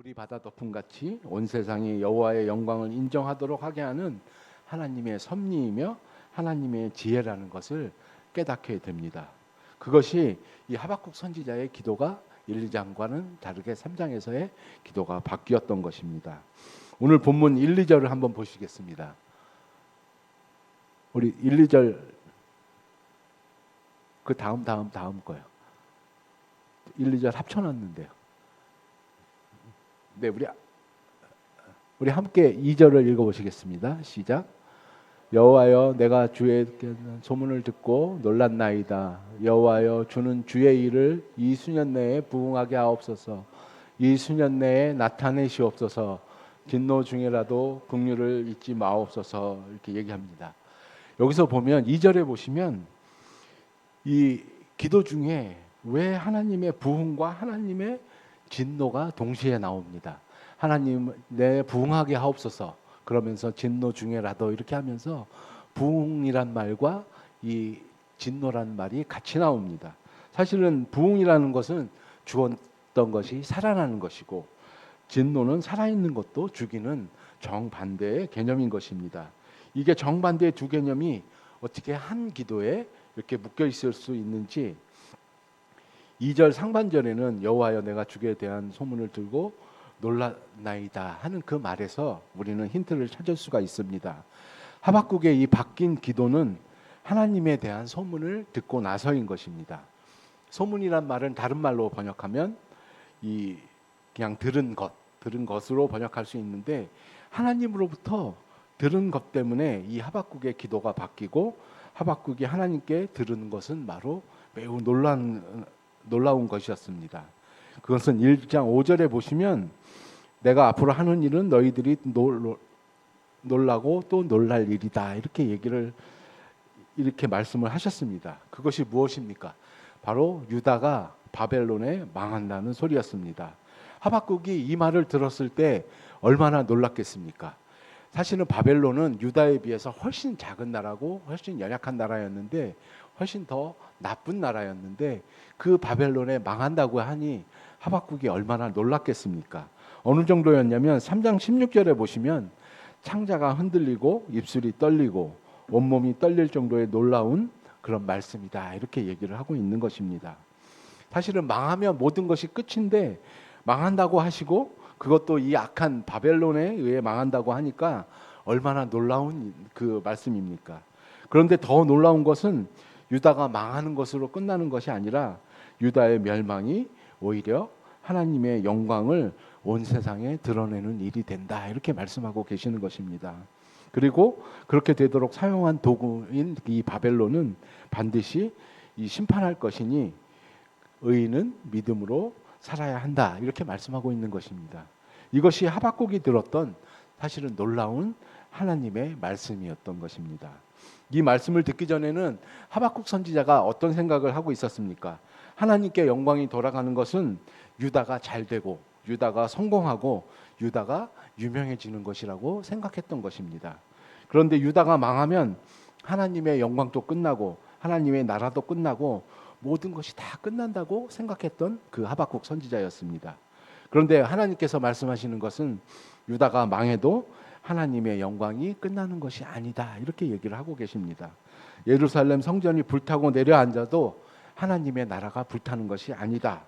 물이 바다 덮음같이 온 세상이 여호와의 영광을 인정하도록 하게 하는 하나님의 섭리이며 하나님의 지혜라는 것을 깨닫게 됩니다. 그것이 이 하박국 선지자의 기도가 1, 2장과는 다르게 3장에서의 기도가 바뀌었던 것입니다. 오늘 본문 1, 2절을 한번 보시겠습니다. 우리 1, 2절 그 다음 거요. 1, 2절 합쳐놨는데요. 네, 우리 함께 2절을 읽어보시겠습니다. 시작. 여호와여, 내가 주의 소문을 듣고 놀랐나이다. 여호와여, 주는 주의 일을 이 수년 내에 부응하게 하옵소서. 이 수년 내에 나타내시옵소서. 진노 중에라도 긍휼을 잊지 마옵소서. 이렇게 얘기합니다. 여기서 보면 2절에 보시면 이 기도 중에 왜 하나님의 부흥과 하나님의 진노가 동시에 나옵니다. 하나님 내 부흥하게 하옵소서. 그러면서 진노 중에라도 이렇게 하면서 부흥이란 말과 이 진노란 말이 같이 나옵니다. 사실은 부흥이라는 것은 죽었던 것이 살아나는 것이고 진노는 살아있는 것도 죽이는 정반대의 개념인 것입니다. 이게 정반대의 두 개념이 어떻게 한 기도에 이렇게 묶여 있을 수 있는지 2절 상반절에는 여호와여, 내가 주에 대한 소문을 들고 놀랐나이다 하는 그 말에서 우리는 힌트를 찾을 수가 있습니다. 하박국의 이 바뀐 기도는 하나님에 대한 소문을 듣고 나서인 것입니다. 소문이란 말은 다른 말로 번역하면 그냥 들은 것으로 번역할 수 있는데 하나님으로부터 들은 것 때문에 이 하박국의 기도가 바뀌고 하박국이 하나님께 들은 것은 바로 매우 놀라운 것이었습니다. 그것은 1장 5절에 보시면 내가 앞으로 하는 일은 너희들이 놀라고 또 놀랄 일이다. 이렇게 말씀을 하셨습니다. 그것이 무엇입니까? 바로 유다가 바벨론에 망한다는 소리였습니다. 하박국이 이 말을 들었을 때 얼마나 놀랐겠습니까? 사실은 바벨론은 유다에 비해서 훨씬 작은 나라고 훨씬 연약한 나라였는데 훨씬 더 나쁜 나라였는데 그 바벨론에 망한다고 하니 하박국이 얼마나 놀랐겠습니까? 어느 정도였냐면 3장 16절에 보시면 창자가 흔들리고 입술이 떨리고 온몸이 떨릴 정도의 놀라운 그런 말씀이다. 이렇게 얘기를 하고 있는 것입니다. 사실은 망하면 모든 것이 끝인데 망한다고 하시고 그것도 이 악한 바벨론에 의해 망한다고 하니까 얼마나 놀라운 그 말씀입니까? 그런데 더 놀라운 것은 유다가 망하는 것으로 끝나는 것이 아니라 유다의 멸망이 오히려 하나님의 영광을 온 세상에 드러내는 일이 된다. 이렇게 말씀하고 계시는 것입니다. 그리고 그렇게 되도록 사용한 도구인 이 바벨론은 반드시 이 심판할 것이니 의인은 믿음으로 살아야 한다. 이렇게 말씀하고 있는 것입니다. 이것이 하박국이 들었던 사실은 놀라운 하나님의 말씀이었던 것입니다. 이 말씀을 듣기 전에는 하박국 선지자가 어떤 생각을 하고 있었습니까? 하나님께 영광이 돌아가는 것은 유다가 잘 되고 유다가 성공하고 유다가 유명해지는 것이라고 생각했던 것입니다. 그런데 유다가 망하면 하나님의 영광도 끝나고 하나님의 나라도 끝나고 모든 것이 다 끝난다고 생각했던 그 하박국 선지자였습니다. 그런데 하나님께서 말씀하시는 것은 유다가 망해도 하나님의 영광이 끝나는 것이 아니다. 이렇게 얘기를 하고 계십니다. 예루살렘 성전이 불타고 내려앉아도 하나님의 나라가 불타는 것이 아니다.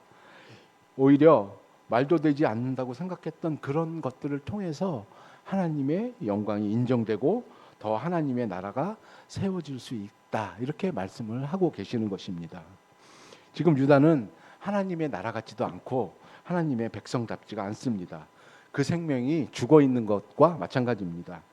오히려 말도 되지 않는다고 생각했던 그런 것들을 통해서 하나님의 영광이 인정되고 더 하나님의 나라가 세워질 수 있다. 이렇게 말씀을 하고 계시는 것입니다. 지금 유다는 하나님의 나라 같지도 않고 하나님의 백성답지가 않습니다. 그 생명이 죽어 있는 것과 마찬가지입니다.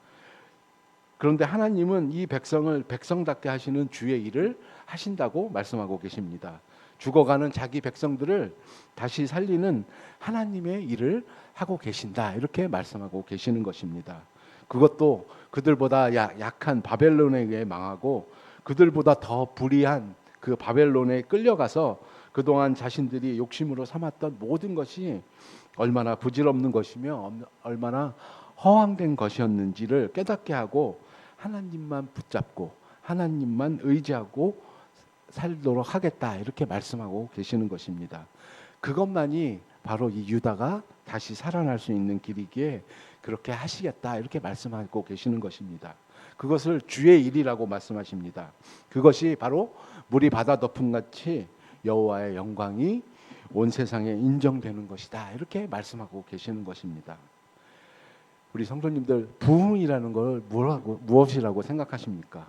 그런데 하나님은 이 백성을 백성답게 하시는 주의 일을 하신다고 말씀하고 계십니다. 죽어가는 자기 백성들을 다시 살리는 하나님의 일을 하고 계신다. 이렇게 말씀하고 계시는 것입니다. 그것도 그들보다 약한 바벨론에 의해 망하고 그들보다 더 불의한 그 바벨론에 끌려가서 그동안 자신들이 욕심으로 삼았던 모든 것이 얼마나 부질없는 것이며 얼마나 허황된 것이었는지를 깨닫게 하고 하나님만 붙잡고 하나님만 의지하고 살도록 하겠다. 이렇게 말씀하고 계시는 것입니다. 그것만이 바로 이 유다가 다시 살아날 수 있는 길이기에 그렇게 하시겠다 이렇게 말씀하고 계시는 것입니다. 그것을 주의 일이라고 말씀하십니다. 그것이 바로 물이 바다 덮음같이 여호와의 영광이 온 세상에 인정되는 것이다 이렇게 말씀하고 계시는 것입니다. 우리 성도님들, 부흥이라는 걸 무엇이라고 생각하십니까?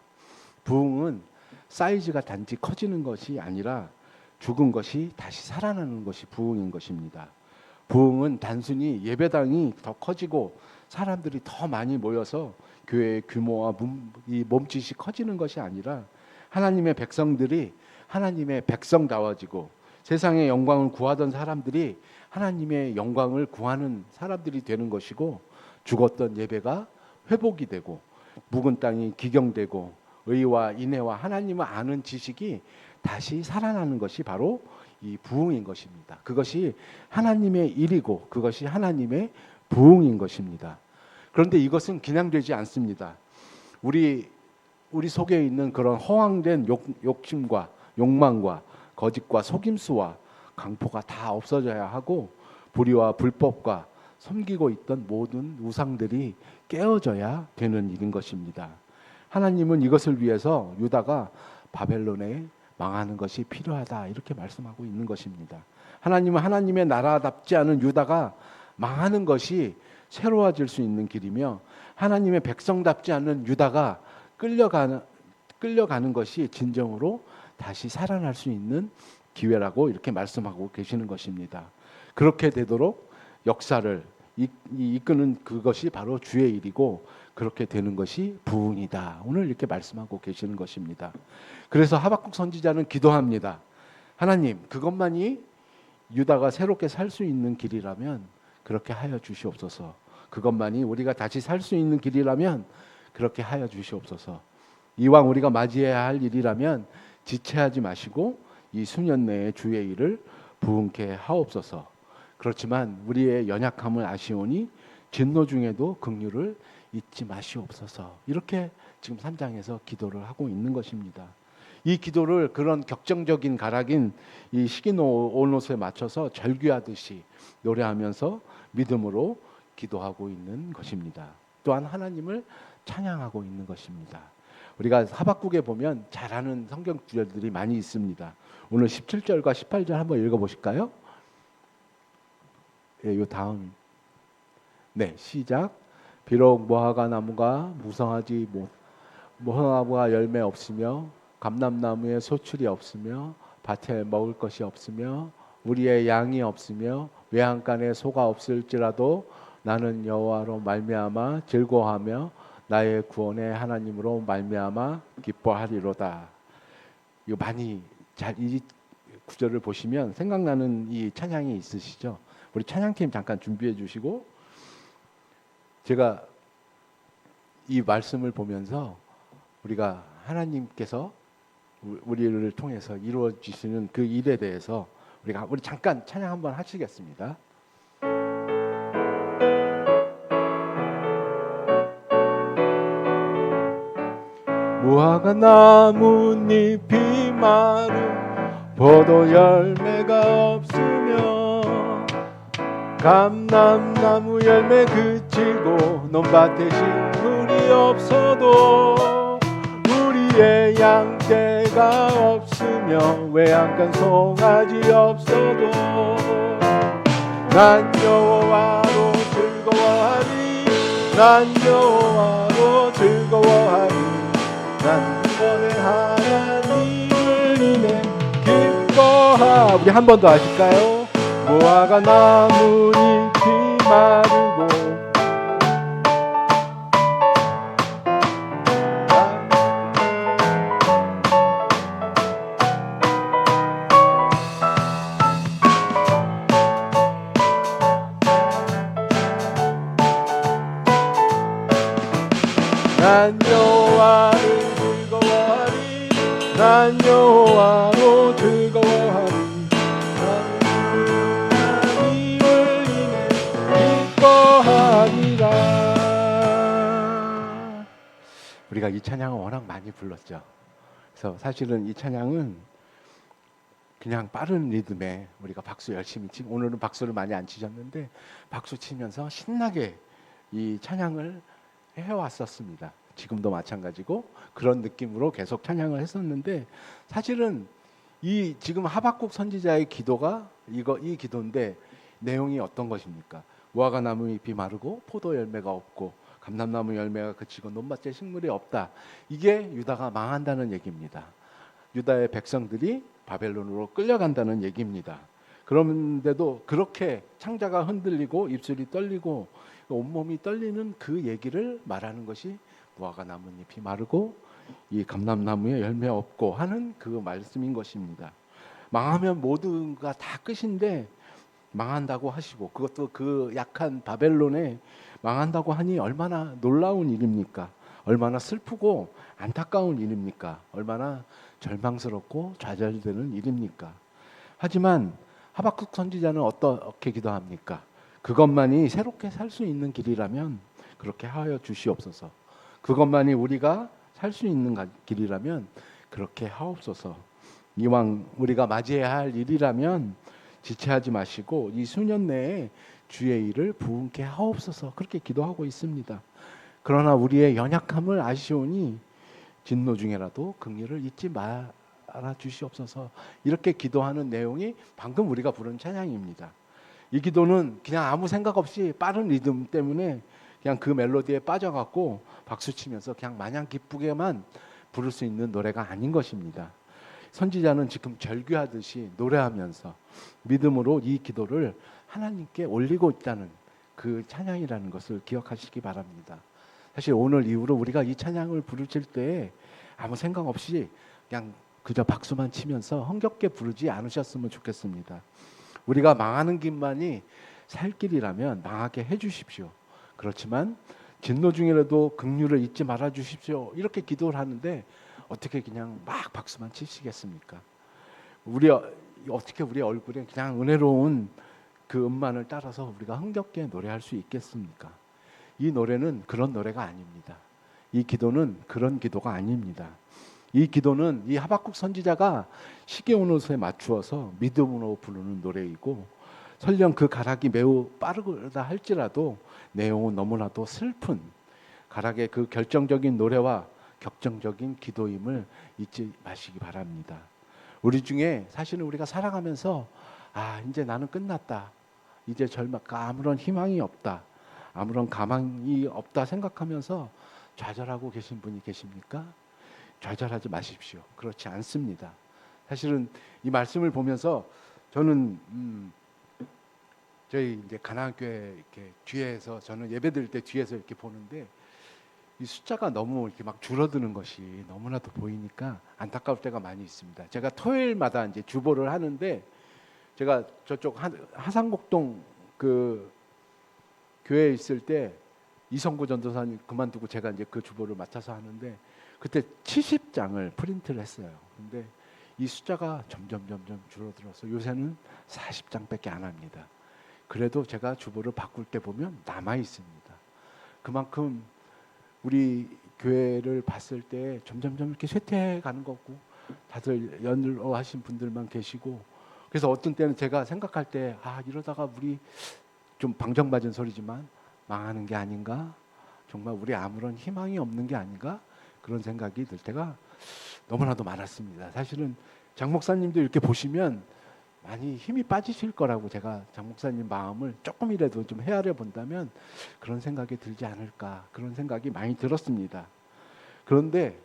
부흥은 사이즈가 단지 커지는 것이 아니라 죽은 것이 다시 살아나는 것이 부흥인 것입니다. 부흥은 단순히 예배당이 더 커지고 사람들이 더 많이 모여서 교회의 규모와 이 몸짓이 커지는 것이 아니라 하나님의 백성들이 하나님의 백성다워지고 세상의 영광을 구하던 사람들이 하나님의 영광을 구하는 사람들이 되는 것이고, 죽었던 예배가 회복이 되고 묵은 땅이 기경되고 의와 인애와 하나님을 아는 지식이 다시 살아나는 것이 바로 이 부흥인 것입니다. 그것이 하나님의 일이고 그것이 하나님의 부흥인 것입니다. 그런데 이것은 그냥 되지 않습니다. 우리 속에 있는 그런 허황된 욕심과 욕망과 거짓과 속임수와 강포가 다 없어져야 하고, 불의와 불법과 섬기고 있던 모든 우상들이 깨어져야 되는 일인 것입니다. 하나님은 이것을 위해서 유다가 바벨론에 망하는 것이 필요하다 이렇게 말씀하고 있는 것입니다. 하나님은 하나님의 나라답지 않은 유다가 망하는 것이 새로워질 수 있는 길이며, 하나님의 백성답지 않은 유다가 끌려가는 것이 진정으로 다시 살아날 수 있는 기회라고 이렇게 말씀하고 계시는 것입니다. 그렇게 되도록 역사를 이끄는 그것이 바로 주의 일이고, 그렇게 되는 것이 부흥이다. 오늘 이렇게 말씀하고 계시는 것입니다. 그래서 하박국 선지자는 기도합니다. 하나님, 그것만이 유다가 새롭게 살 수 있는 길이라면 그렇게 하여 주시옵소서. 그것만이 우리가 다시 살 수 있는 길이라면 그렇게 하여 주시옵소서. 이왕 우리가 맞이해야 할 일이라면 지체하지 마시고 이 수년 내에 주의 일을 부흥케 하옵소서. 그렇지만 우리의 연약함을 아시오니 진노 중에도 긍휼을 잊지 마시옵소서. 이렇게 지금 3장에서 기도를 하고 있는 것입니다. 이 기도를 그런 격정적인 가락인 이 시기노온옷에 맞춰서 절규하듯이 노래하면서 믿음으로 기도하고 있는 것입니다. 또한 하나님을 찬양하고 있는 것입니다. 우리가 하박국에 보면 잘 아는 성경 구절들이 많이 있습니다. 오늘 17절과 18절 한번 읽어보실까요? 예, 요 다음. 네, 시작. 비록 무화과 나무가 무성하지 무화과가 열매 없으며 감람나무에 소출이 없으며 밭에 먹을 것이 없으며 우리의 양이 없으며 외양간에 소가 없을지라도 나는 여호와로 말미암아 즐거워하며 나의 구원의 하나님으로 말미암아 기뻐하리로다. 이거 많이 잘 이 구절을 보시면 생각나는 이 찬양이 있으시죠? 우리 찬양팀 잠깐 준비해 주시고, 제가 이 말씀을 보면서 우리가 하나님께서 우리를 통해서 이루어 주시는 그 일에 대해서 우리 잠깐 찬양 한번 하시겠습니다. 무화과 나뭇잎이 마르 포도 열매가 없으며 감람나무 열매 그치고 논밭에 식물이 없어도 우리의 양떼가 없으며 외양간 송아지 없어도 난 여호와로 즐거워하리. 난 여호와로 즐거워하리. 난 구원의 하나님을 인해 기뻐하. 우리 한 번 더 하실까요? 무화과 나뭇잎이 마르고 난 여호와를 즐거워하리. 난 여호와로 즐거워하리. 하나님을 인해 기뻐하리라. 우리가 이 찬양을 워낙 많이 불렀죠. 그래서 사실은 이 찬양은 그냥 빠른 리듬에 우리가 박수 열심히 오늘은 박수를 많이 안 치셨는데 박수 치면서 신나게 이 찬양을 해왔었습니다. 지금도 마찬가지고 그런 느낌으로 계속 찬양을 했었는데, 사실은 이 지금 하박국 선지자의 기도가 이 기도인데 내용이 어떤 것입니까? 무화과 나무 잎이 마르고 포도 열매가 없고 감람나무 열매가 그치고 논밭에 식물이 없다. 이게 유다가 망한다는 얘기입니다. 유다의 백성들이 바벨론으로 끌려간다는 얘기입니다. 그런데도 그렇게 창자가 흔들리고 입술이 떨리고 온몸이 떨리는 그 얘기를 말하는 것이 무화과 나뭇잎이 마르고 이 감람나무에 열매 없고 하는 그 말씀인 것입니다. 망하면 모두가 다 끝인데 망한다고 하시고, 그것도 그 약한 바벨론에 망한다고 하니 얼마나 놀라운 일입니까? 얼마나 슬프고 안타까운 일입니까? 얼마나 절망스럽고 좌절되는 일입니까? 하지만 하박국 선지자는 어떻게 기도합니까? 그것만이 새롭게 살 수 있는 길이라면 그렇게 하여 주시옵소서. 그것만이 우리가 살 수 있는 길이라면 그렇게 하옵소서. 이왕 우리가 맞이해야 할 일이라면 지체하지 마시고 이 수년 내에 주의 일을 부응케 하옵소서. 그렇게 기도하고 있습니다. 그러나 우리의 연약함을 아시오니 진노 중에라도 긍휼을 잊지 말아 주시옵소서. 이렇게 기도하는 내용이 방금 우리가 부른 찬양입니다. 이 기도는 그냥 아무 생각 없이 빠른 리듬 때문에 그냥 그 멜로디에 빠져갖고 박수치면서 그냥 마냥 기쁘게만 부를 수 있는 노래가 아닌 것입니다. 선지자는 지금 절규하듯이 노래하면서 믿음으로 이 기도를 하나님께 올리고 있다는 그 찬양이라는 것을 기억하시기 바랍니다. 사실 오늘 이후로 우리가 이 찬양을 부르실 때 아무 생각 없이 그냥 그저 박수만 치면서 흥겹게 부르지 않으셨으면 좋겠습니다. 우리가 망하는 길만이 살 길이라면 망하게 해주십시오. 그렇지만 진노 중이라도 긍휼을 잊지 말아 주십시오. 이렇게 기도를 하는데 어떻게 그냥 막 박수만 치시겠습니까? 어떻게 우리 얼굴에 그냥 은혜로운 그 음만을 따라서 우리가 흥겹게 노래할 수 있겠습니까? 이 노래는 그런 노래가 아닙니다. 이 기도는 그런 기도가 아닙니다. 이 기도는 이 하박국 선지자가 시계온 옷에 맞추어서 믿음으로 부르는 노래이고, 설령 그 가락이 매우 빠르다 할지라도 내용은 너무나도 슬픈 가락의 그 결정적인 노래와 격정적인 기도임을 잊지 마시기 바랍니다. 우리 중에 사실은 우리가 살아가면서 이제 나는 끝났다, 이제 아무런 희망이 없다, 아무런 가망이 없다 생각하면서 좌절하고 계신 분이 계십니까? 좌절하지 마십시오. 그렇지 않습니다. 사실은 이 말씀을 보면서 저는 저희 이제 가나안교회 이렇게 뒤에서, 저는 예배드릴 때 뒤에서 이렇게 보는데 이 숫자가 너무 이렇게 막 줄어드는 것이 너무나도 보이니까 안타까울 때가 많이 있습니다. 제가 토요일마다 이제 주보를 하는데, 제가 저쪽 하상곡동 그 교회에 있을 때 이성구 전도사님 그만두고 제가 이제 그 주보를 맡아서 하는데, 그때 70장을 프린트를 했어요. 근데 이 숫자가 점점 줄어들어서 요새는 40장밖에 안 합니다. 그래도 제가 주보를 바꿀 때 보면 남아 있습니다. 그만큼 우리 교회를 봤을 때 점점 이렇게 쇠퇴해 가는 거고, 다들 연로하신 분들만 계시고, 그래서 어떤 때는 제가 생각할 때 이러다가 우리 좀 방정맞은 소리지만 망하는 게 아닌가, 정말 우리 아무런 희망이 없는 게 아닌가, 그런 생각이 들 때가 너무나도 많았습니다. 사실은 장 목사님도 이렇게 보시면 많이 힘이 빠지실 거라고, 제가 장 목사님 마음을 조금이라도 좀 헤아려 본다면 그런 생각이 들지 않을까, 그런 생각이 많이 들었습니다. 그런데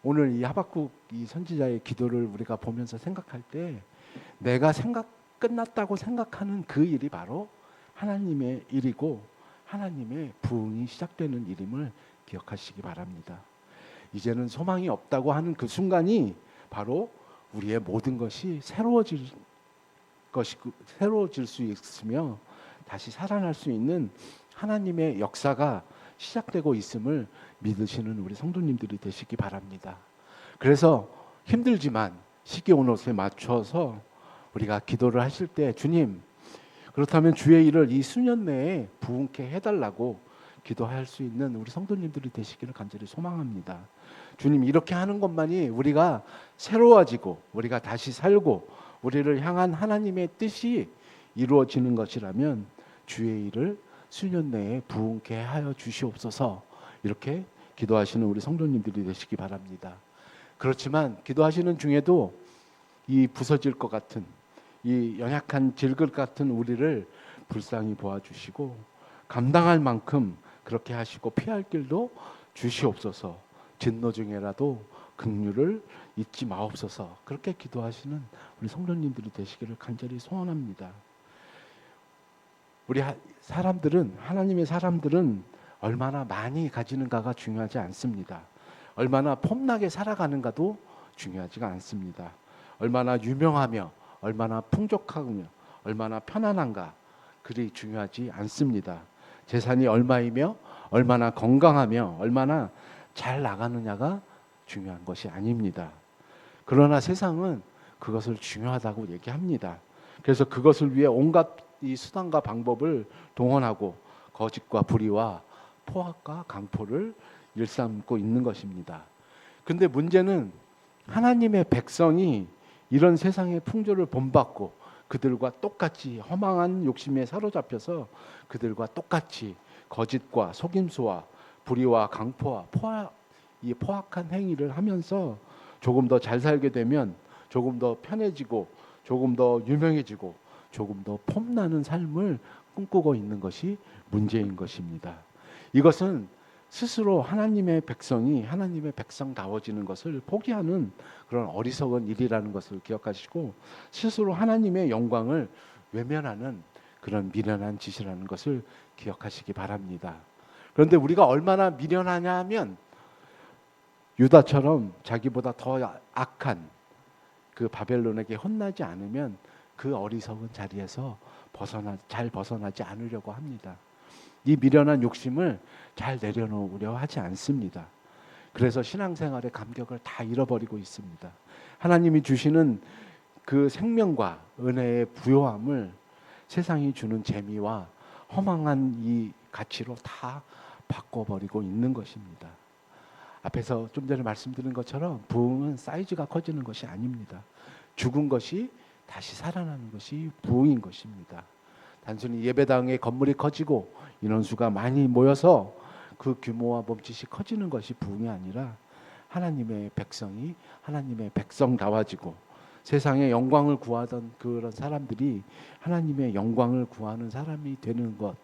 오늘 이 하박국 이 선지자의 기도를 우리가 보면서 생각할 때, 내가 끝났다고 생각하는 그 일이 바로 하나님의 일이고 하나님의 부흥이 시작되는 일임을 기억하시기 바랍니다. 이제는 소망이 없다고 하는 그 순간이 바로 우리의 모든 것이 새로워질 수 있으며 다시 살아날 수 있는 하나님의 역사가 시작되고 있음을 믿으시는 우리 성도님들이 되시기 바랍니다. 그래서 힘들지만 시계온 옷에 맞춰서 우리가 기도를 하실 때, 주님, 그렇다면 주의 일을 이 수년 내에 부흥케 해달라고 기도할 수 있는 우리 성도님들이 되시기를 간절히 소망합니다. 주님, 이렇게 하는 것만이 우리가 새로워지고 우리가 다시 살고 우리를 향한 하나님의 뜻이 이루어지는 것이라면 주의 일을 수년 내에 부응케 하여 주시옵소서. 이렇게 기도하시는 우리 성도님들이 되시기 바랍니다. 그렇지만 기도하시는 중에도 이 부서질 것 같은, 이 연약한 질것 같은 우리를 불쌍히 보아주시고 감당할 만큼 그렇게 하시고 피할 길도 주시옵소서. 진노 중에라도 긍휼을 잊지 마옵소서. 그렇게 기도하시는 우리 성도님들이 되시기를 간절히 소원합니다. 우리 사람들은, 하나님의 사람들은 얼마나 많이 가지는가가 중요하지 않습니다. 얼마나 폼나게 살아가는가도 중요하지가 않습니다. 얼마나 유명하며 얼마나 풍족하며 얼마나 편안한가, 그리 중요하지 않습니다. 재산이 얼마이며 얼마나 건강하며 얼마나 잘 나가느냐가 중요한 것이 아닙니다. 그러나 세상은 그것을 중요하다고 얘기합니다. 그래서 그것을 위해 온갖 이 수단과 방법을 동원하고 거짓과 불의와 포악과 강포를 일삼고 있는 것입니다. 근데 문제는 하나님의 백성이 이런 세상의 풍조를 본받고 그들과 똑같이 허망한 욕심에 사로잡혀서 그들과 똑같이 거짓과 속임수와 불의와 강포와 이 포악한 행위를 하면서 조금 더 잘 살게 되면 조금 더 편해지고 조금 더 유명해지고 조금 더 폼나는 삶을 꿈꾸고 있는 것이 문제인 것입니다. 이것은 스스로 하나님의 백성이 하나님의 백성다워지는 것을 포기하는 그런 어리석은 일이라는 것을 기억하시고 스스로 하나님의 영광을 외면하는 그런 미련한 짓이라는 것을 기억하시기 바랍니다. 그런데 우리가 얼마나 미련하냐 하면 유다처럼 자기보다 더 악한 그 바벨론에게 혼나지 않으면 그 어리석은 자리에서 잘 벗어나지 않으려고 합니다. 이 미련한 욕심을 잘 내려놓으려 하지 않습니다. 그래서 신앙생활의 감격을 다 잃어버리고 있습니다. 하나님이 주시는 그 생명과 은혜의 부요함을 세상이 주는 재미와 허망한 이 가치로 다 바꿔버리고 있는 것입니다. 앞에서 좀 전에 말씀드린 것처럼 부흥은 사이즈가 커지는 것이 아닙니다. 죽은 것이 다시 살아나는 것이 부흥인 것입니다. 단순히 예배당의 건물이 커지고 인원수가 많이 모여서 그 규모와 몸짓이 커지는 것이 부흥이 아니라 하나님의 백성이 하나님의 백성다워지고 세상의 영광을 구하던 그런 사람들이 하나님의 영광을 구하는 사람이 되는 것,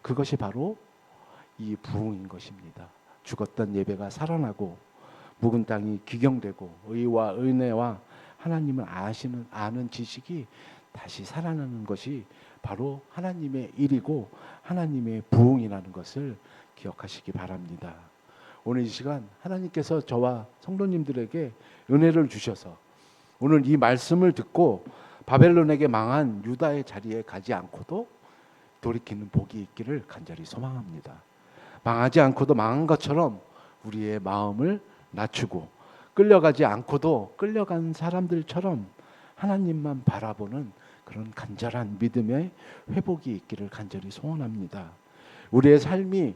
그것이 바로 이 부흥인 것입니다. 죽었던 예배가 살아나고 묵은 땅이 기경되고 의와 은혜와 하나님을 아는 지식이 다시 살아나는 것이 바로 하나님의 일이고 하나님의 부흥이라는 것을 기억하시기 바랍니다. 오늘 이 시간 하나님께서 저와 성도님들에게 은혜를 주셔서 오늘 이 말씀을 듣고 바벨론에게 망한 유다의 자리에 가지 않고도 돌이키는 복이 있기를 간절히 소망합니다. 망하지 않고도 망한 것처럼 우리의 마음을 낮추고 끌려가지 않고도 끌려간 사람들처럼 하나님만 바라보는 그런 간절한 믿음의 회복이 있기를 간절히 소원합니다. 우리의 삶이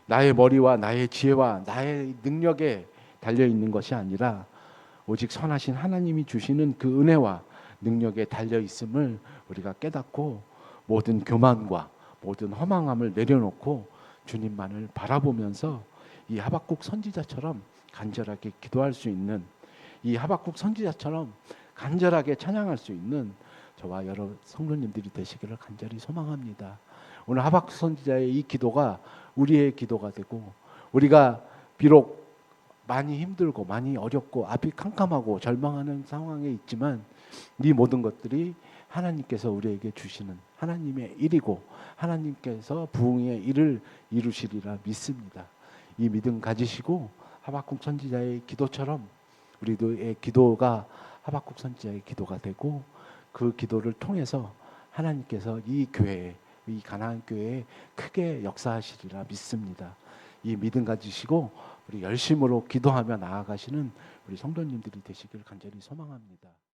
나의 머리와 나의 지혜와 나의 능력에 달려있는 것이 아니라 오직 선하신 하나님이 주시는 그 은혜와 능력에 달려있음을 우리가 깨닫고 모든 교만과 모든 허망함을 내려놓고 주님만을 바라보면서 이 하박국 선지자처럼 간절하게 기도할 수 있는, 이 하박국 선지자처럼 간절하게 찬양할 수 있는 저와 여러 성도님들이 되시기를 간절히 소망합니다. 오늘 하박국 선지자의 이 기도가 우리의 기도가 되고, 우리가 비록 많이 힘들고 많이 어렵고 앞이 캄캄하고 절망하는 상황에 있지만 이 모든 것들이 하나님께서 우리에게 주시는 하나님의 일이고 하나님께서 부흥의 일을 이루시리라 믿습니다. 이 믿음 가지시고 하박국 선지자의 기도처럼 우리도의 기도가 하박국 선지자의 기도가 되고 그 기도를 통해서 하나님께서 이 교회에, 이 가나안 교회에 크게 역사하시리라 믿습니다. 이 믿음 가지시고 우리 열심으로 기도하며 나아가시는 우리 성도님들이 되시길 간절히 소망합니다.